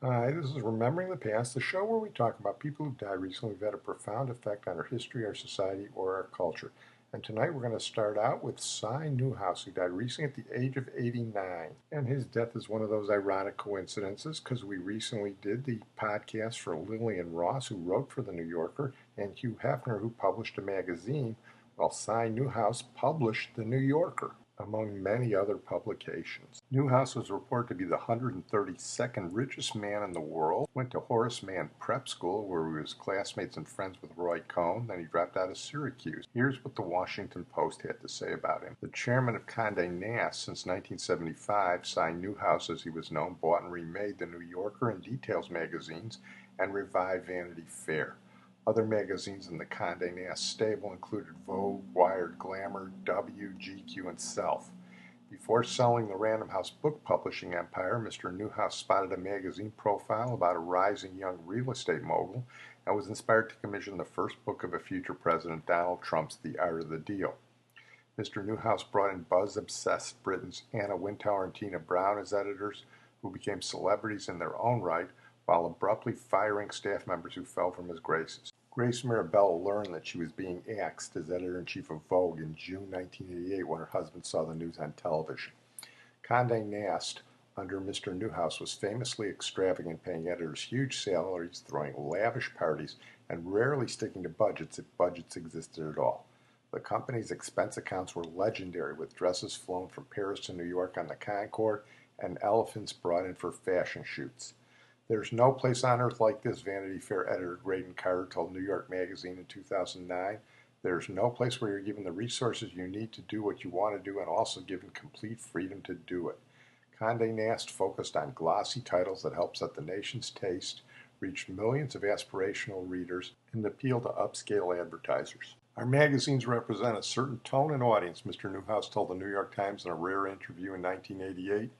Hi, this is Remembering the Past, the show where we talk about people who've died recently who've had a profound effect on our history, our society, or our culture. And tonight we're going to start out with Newhouse, who died recently at the age of 89. And his death is one of those ironic coincidences because we recently did the podcast for Lillian Ross, who wrote for The New Yorker, and Hugh Hefner, who published a magazine, while Newhouse published The New Yorker, among many other publications. Newhouse was reported to be the 132nd richest man in the world, went to Horace Mann Prep School where he was classmates and friends with Roy Cohn, then he dropped out of Syracuse. Here's what the Washington Post had to say about him. The chairman of Conde Nast since 1975, Newhouse as he was known, bought and remade The New Yorker and Details magazines and revived Vanity Fair. Other magazines in the Conde Nast stable included Vogue, Wired, Glamour, W, GQ, and Self. Before selling the Random House book publishing empire, Mr. Newhouse spotted a magazine profile about a rising young real estate mogul and was inspired to commission the first book of a future president, Donald Trump's The Art of the Deal. Mr. Newhouse brought in buzz-obsessed Britons Anna Wintour and Tina Brown as editors, who became celebrities in their own right, while abruptly firing staff members who fell from his graces. Grace Mirabella learned that she was being axed as editor-in-chief of Vogue in June 1988 when her husband saw the news on television. Conde Nast, under Mr. Newhouse, was famously extravagant, paying editors huge salaries, throwing lavish parties, and rarely sticking to budgets if budgets existed at all. The company's expense accounts were legendary, with dresses flown from Paris to New York on the Concorde and elephants brought in for fashion shoots. "There's no place on earth like this," Vanity Fair editor Graydon Carter told New York Magazine in 2009. "There's no place where you're given the resources you need to do what you want to do and also given complete freedom to do it." Conde Nast focused on glossy titles that helped set the nation's taste, reach millions of aspirational readers, and appeal to upscale advertisers. "Our magazines represent a certain tone and audience," Mr. Newhouse told the New York Times in a rare interview in 1988.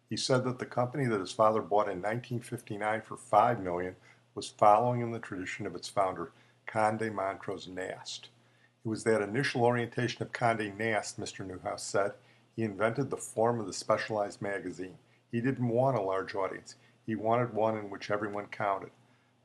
He said that the company that his father bought in 1959 for $5 million was following in the tradition of its founder, Conde Montrose Nast. "It was that initial orientation of Conde Nast," Mr. Newhouse said. "He invented the form of the specialized magazine. He didn't want a large audience. He wanted one in which everyone counted.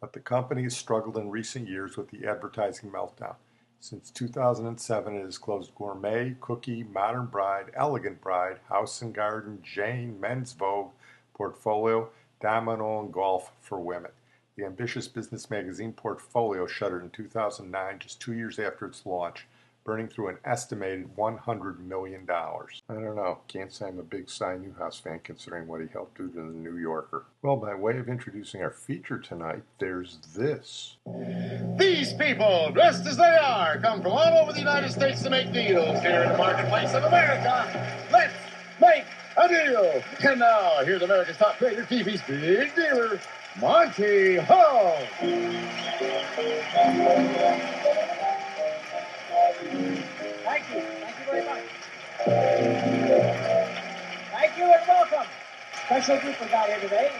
But the company has struggled in recent years with the advertising meltdown. Since 2007, it has closed Gourmet, Cookie, Modern Bride, Elegant Bride, House and Garden, Jane, Men's Vogue, Portfolio, Domino, and Golf for women. The ambitious business magazine Portfolio shuttered in 2009, just 2 years after its launch, burning through an estimated $100 million. I don't know. Can't say I'm a big Newhouse fan considering what he helped do to the New Yorker. Well, by way of introducing our feature tonight, there's this. These people, dressed as they are, come from all over the United States to make deals here in the marketplace of America. Let's make a deal. And now, here's America's top trader, TV's big dealer, Monty Hall. Thank you. Thank you very much. Thank you and welcome. Special group we got here today.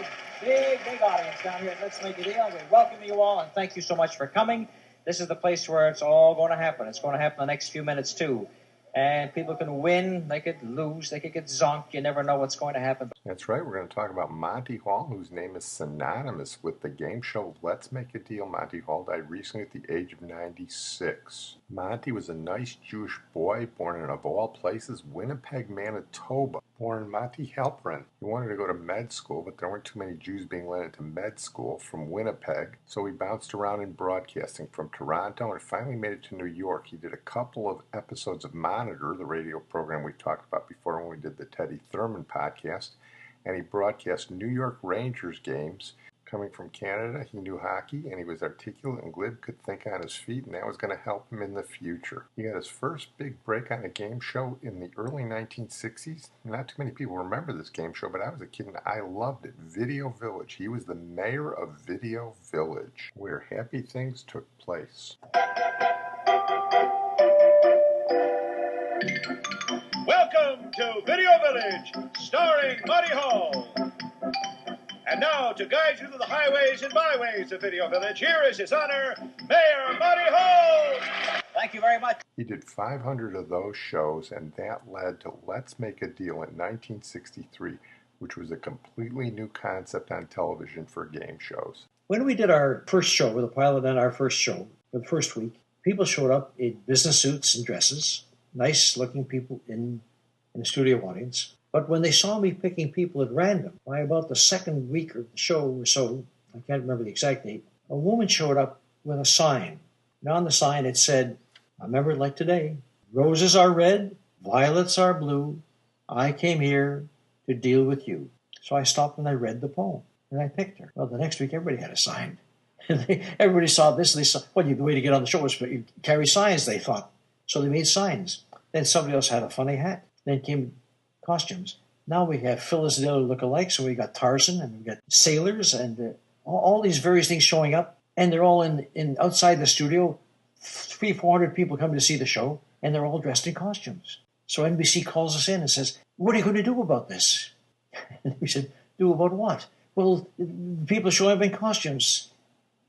Big audience down here at Let's Make a Deal. We welcome you all and thank you so much for coming. This is the place where it's all going to happen. It's going to happen in the next few minutes, too. And people can win, they could lose, they could get zonked. You never know what's going to happen. That's right. We're going to talk about Monty Hall, whose name is synonymous with the game show Let's Make a Deal. Monty Hall died recently at the age of 96. Monty was a nice Jewish boy born in, of all places, Winnipeg, Manitoba. Born Monte Halparin. He wanted to go to med school, but there weren't too many Jews being let into med school from Winnipeg, so he bounced around in broadcasting from Toronto and finally made it to New York. He did a couple of episodes of Monitor, the radio program we talked about before when we did the Teddy Thurman podcast, and he broadcast New York Rangers games. Coming from Canada, he knew hockey, and he was articulate and glib, could think on his feet, and that was going to help him in the future. He got his first big break on a game show in the early 1960s. Not too many people remember this game show, but I was a kid and I loved it. Video Village. He was the mayor of Video Village, where happy things took place. Welcome to Video Village, starring Monty Hall. And now, to guide you through the highways and byways of Video Village, here is His Honor, Mayor Monty Hall. Thank you very much. He did 500 of those shows, and that led to Let's Make a Deal in 1963, which was a completely new concept on television for game shows. When we did our first show, the pilot on our first show, for the first week, people showed up in business suits and dresses, nice-looking people in the studio audience. But when they saw me picking people at random, by about the second week of the show or so, I can't remember the exact date, a woman showed up with a sign. And on the sign it said, I remember it like today, roses are red, violets are blue, I came here to deal with you. So I stopped and I read the poem, and I picked her. Well, the next week everybody had a sign. Everybody saw this, and they saw, well, the way to get on the show was to carry signs, they thought. So they made signs. Then somebody else had a funny hat. Then came costumes. Now we have Phyllis Diller look-alike, so we got Tarzan, and we got sailors, and all these various things showing up, and they're all in outside the studio. 300-400 people coming to see the show, and they're all dressed in costumes. So NBC calls us in and says, what are you going to do about this? And we said, do about what? Well, people showing up in costumes.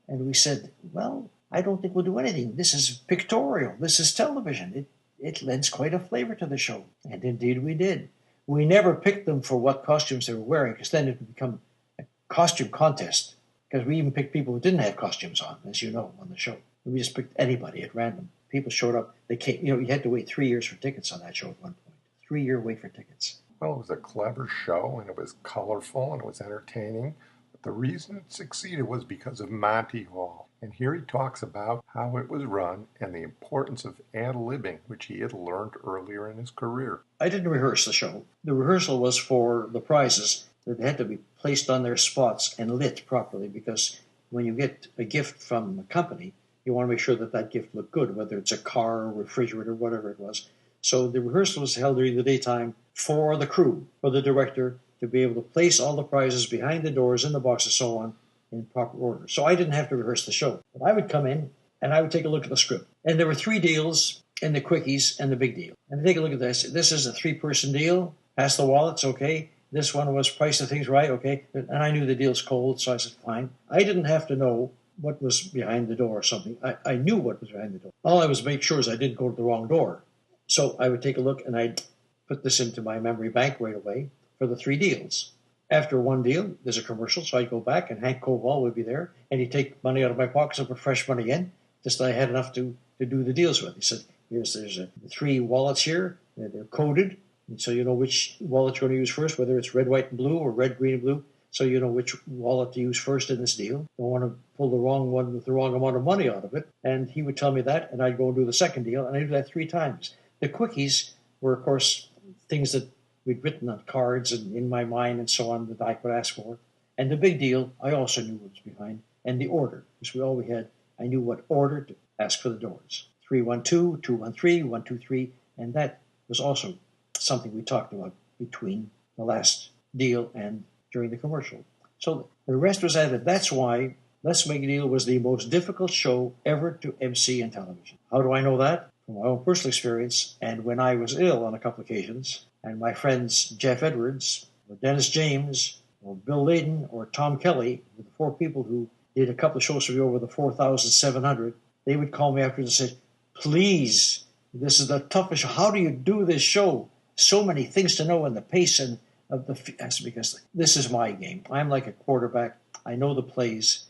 And we said, well, I don't think we'll do anything. This is pictorial. This is television. It lends quite a flavor to the show. And indeed we did. We never picked them for what costumes they were wearing, because then it would become a costume contest. Because we even picked people who didn't have costumes on, as you know, on the show. We just picked anybody at random. People showed up. They came. You had to wait 3 years for tickets on that show at one point. 3-year wait for tickets. Well, it was a clever show, and it was colorful, and it was entertaining. But the reason it succeeded was because of Monty Hall. And here he talks about how it was run and the importance of ad-libbing, which he had learned earlier in his career. I didn't rehearse the show. The rehearsal was for the prizes that had to be placed on their spots and lit properly, because when you get a gift from a company, you want to make sure that that gift looked good, whether it's a car, or refrigerator, whatever it was. So the rehearsal was held during the daytime for the crew, for the director, to be able to place all the prizes behind the doors, in the boxes, so on, in proper order. So I didn't have to rehearse the show. But I would come in, and I would take a look at the script. And there were 3 deals, and the quickies, and the big deal. And I take a look at this. This is a 3-person deal. Pass the wallets, okay. This one was price the things right, okay. And I knew the deal's cold, so I said, fine. I didn't have to know what was behind the door or something. I knew what was behind the door. All I was make sure is I didn't go to the wrong door. So I would take a look, and I'd put this into my memory bank right away for the 3 deals. After one deal, there's a commercial, so I'd go back, and Hank Koval would be there, and he'd take money out of my pockets and put fresh money in, just that I had enough to do the deals with. He said, there's 3 wallets here, they're coded, and so you know which wallet you're going to use first, whether it's red, white, and blue, or red, green, and blue, so you know which wallet to use first in this deal. Don't want to pull the wrong one with the wrong amount of money out of it. And he would tell me that, and I'd go and do the second deal, and I'd do that 3 times. The quickies were, of course, things that we'd written on cards and in my mind and so on that I could ask for. And the big deal, I also knew what was behind. And the order, because we had, I knew what order to ask for the doors. 312, 213, 123, and that was also something we talked about between the last deal and during the commercial. So the rest was added. That's why Let's Make a Deal was the most difficult show ever to MC in television. How do I know that? From my own personal experience, and when I was ill on a couple occasions, and my friends Jeff Edwards, or Dennis James, or Bill Layden, or Tom Kelly, the 4 people who did a couple of shows for me over the 4,700, they would call me after and say, please, this is the toughest show. How do you do this show? So many things to know, and the pace and of the, because this is my game. I'm like a quarterback. I know the plays.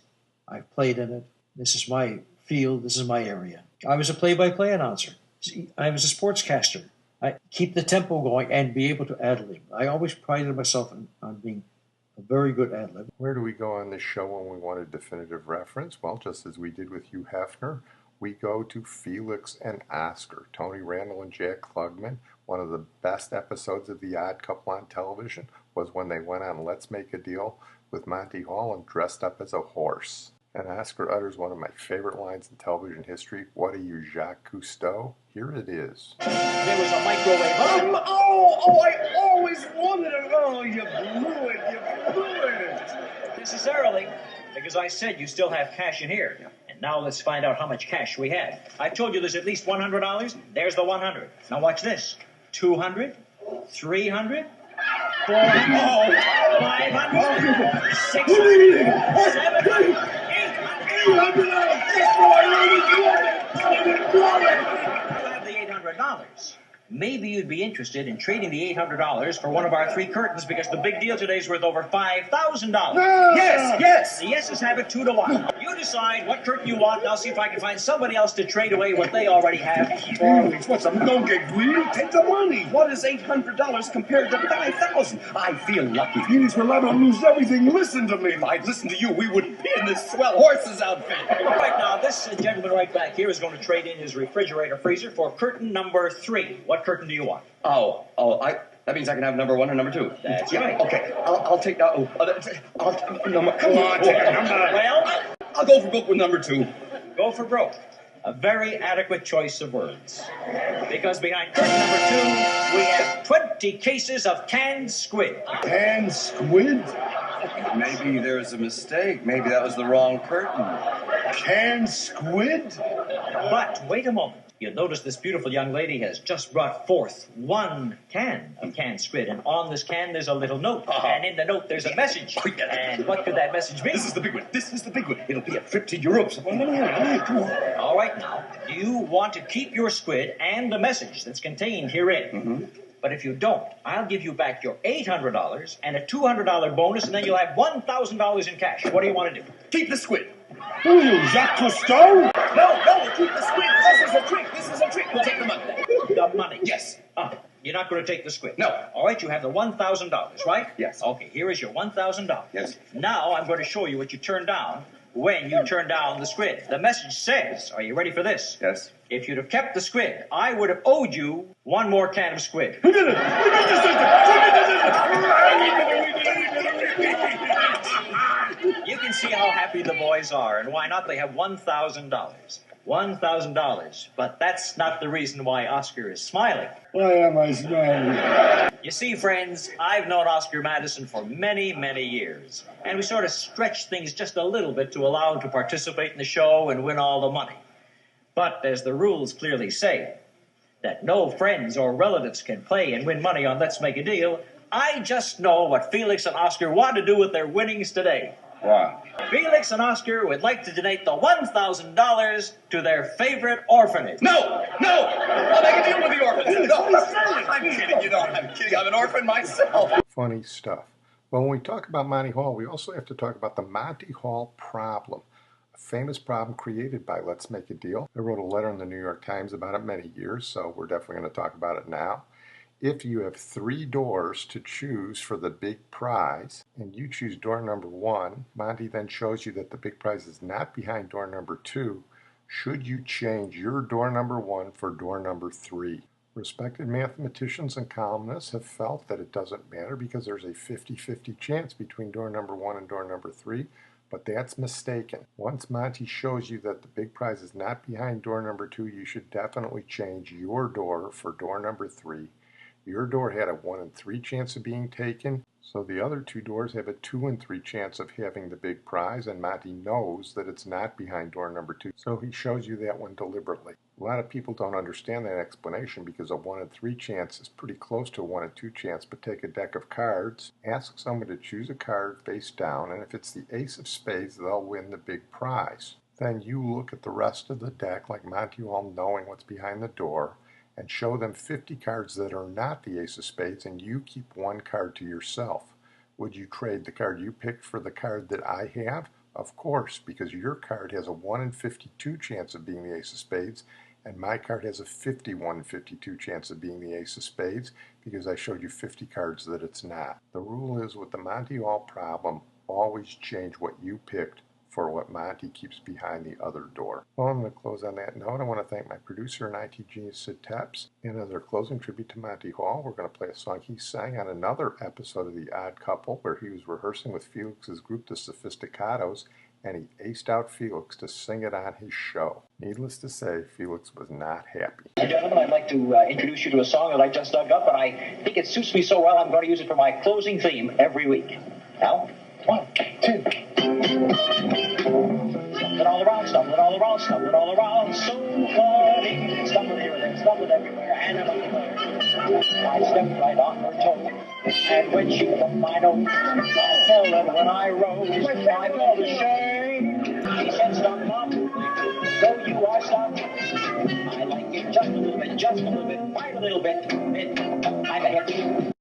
I've played in it. This is my field. This is my area. I was a play-by-play announcer. I was a sportscaster. I keep the tempo going and be able to ad-lib. I always prided myself on being a very good ad-lib. Where do we go on this show when we want a definitive reference? Well, just as we did with Hugh Hefner, we go to Felix and Oscar, Tony Randall and Jack Klugman. One of the best episodes of The Odd Couple on television was when they went on Let's Make a Deal with Monty Hall and dressed up as a horse. And Oscar utters one of my favorite lines in television history. What are you, Jacques Cousteau? Here it is. There was a microwave. I always wanted it. Oh, you blew it. Necessarily, because I said you still have cash in here. And now let's find out how much cash we have. I told you there's at least $100. There's the 100. Now watch this. 200, 300, 400, 500, 600, 700, 800. You have the $800. maybe you'd be interested in trading the $800 for one of our 3 curtains, because the big deal today is worth over $5,000. Yes. The yeses have it 2-1. You decide what curtain you want, and I'll see if I can find somebody else to trade away what they already have. What's up? Don't get greedy. Take the money. What is $800 compared to $5,000? I feel lucky. Felix, we're liable to lose everything. Listen to me. If I'd listened to you, we wouldn't be in this swell horses outfit. Right now, this gentleman right back here is going to trade in his refrigerator freezer for curtain number 3. What curtain do you want? That means I can have number 1 and number 2. That's right. Okay, I'll take that. Number. Come on, take a number. Well, I'll go for book with number 2. go for broke. A very adequate choice of words. Because behind curtain number 2, we have 20 cases of canned squid. Canned squid? Maybe there's a mistake. Maybe that was the wrong curtain. Canned squid? But wait a moment. You'll notice this beautiful young lady has just brought forth 1 can of canned squid. And on this can, there's a little note. And in the note, there's a message. And what could that message be? This is the big one. This is the big one. It'll be a trip to Europe. All right, now, do you want to keep your squid and the message that's contained herein? Mm-hmm. But if you don't, I'll give you back your $800 and a $200 bonus, and then you'll have $1,000 in cash. What do you want to do? Keep the squid. Who are you, Jacques Cousteau? No, keep the squid. This is a trick. We'll take the money. The money. Yes. You're not going to take the squid? No. All right, you have the $1,000, right? Yes. Okay, here is your $1,000. Yes. Now I'm going to show you what you turn down when you turn down the squid. The message says, are you ready for this? Yes. If you'd have kept the squid, I would have owed you 1 more can of squid. We did it! You can see how happy the boys are, and why not? They have $1,000. $1,000. But that's not the reason why Oscar is smiling. Why am I smiling? You see, friends, I've known Oscar Madison for many, many years. And we sort of stretch things just a little bit to allow him to participate in the show and win all the money. But as the rules clearly say, that no friends or relatives can play and win money on Let's Make a Deal, I just know what Felix and Oscar want to do with their winnings today. Wow. Felix and Oscar would like to donate the $1,000 to their favorite orphanage. No! I'll make a deal with the orphans. No, I'm kidding. I'm kidding. I'm an orphan myself. Funny stuff. Well, when we talk about Monty Hall, we also have to talk about the Monty Hall problem, a famous problem created by Let's Make a Deal. I wrote a letter in the New York Times about it many years, so we're definitely going to talk about it now. If you have 3 doors to choose for the big prize, and you choose door number 1, Monty then shows you that the big prize is not behind door number 2. Should you change your door number 1 for door number 3? Respected mathematicians and columnists have felt that it doesn't matter because there's a 50-50 chance between door number 1 and door number 3, but that's mistaken. Once Monty shows you that the big prize is not behind door number 2, you should definitely change your door for door number 3. Your door had a 1 in 3 chance of being taken, so the other 2 doors have a 2 in 3 chance of having the big prize, and Monty knows that it's not behind door number 2, so he shows you that one deliberately. A lot of people don't understand that explanation because a 1 in 3 chance is pretty close to a 1 in 2 chance, but take a deck of cards, ask someone to choose a card face down, and if it's the ace of spades, they'll win the big prize. Then you look at the rest of the deck like Monty Hall, knowing what's behind the door, and show them 50 cards that are not the ace of spades, and you keep 1 card to yourself. Would you trade the card you picked for the card that I have? Of course, because your card has a 1 in 52 chance of being the ace of spades, and my card has a 51 in 52 chance of being the ace of spades because I showed you 50 cards that it's not. The rule is, with the Monty Hall problem, always change what you picked for what Monty keeps behind the other door. Well, I'm going to close on that note. I want to thank my producer and IT genius, Sid Tepps. And as our closing tribute to Monty Hall, we're going to play a song he sang on another episode of The Odd Couple, where he was rehearsing with Felix's group, the Sophisticados, and he aced out Felix to sing it on his show. Needless to say, Felix was not happy. Gentlemen, I'd like to introduce you to a song that I just dug up, and I think it suits me so well, I'm going to use it for my closing theme every week. Now, 1, 2. Stumbling all around, stumbling all around, stumbling all around, so funny. Stumbling here and there, stumbling everywhere, and I'm unaware. I stepped right on her toe, and when she took my note, I fell, and when I rose, I felt ashamed. She said, stop, Mom. So you are some. I like it just a little bit, quite a little bit. I'm a hippie.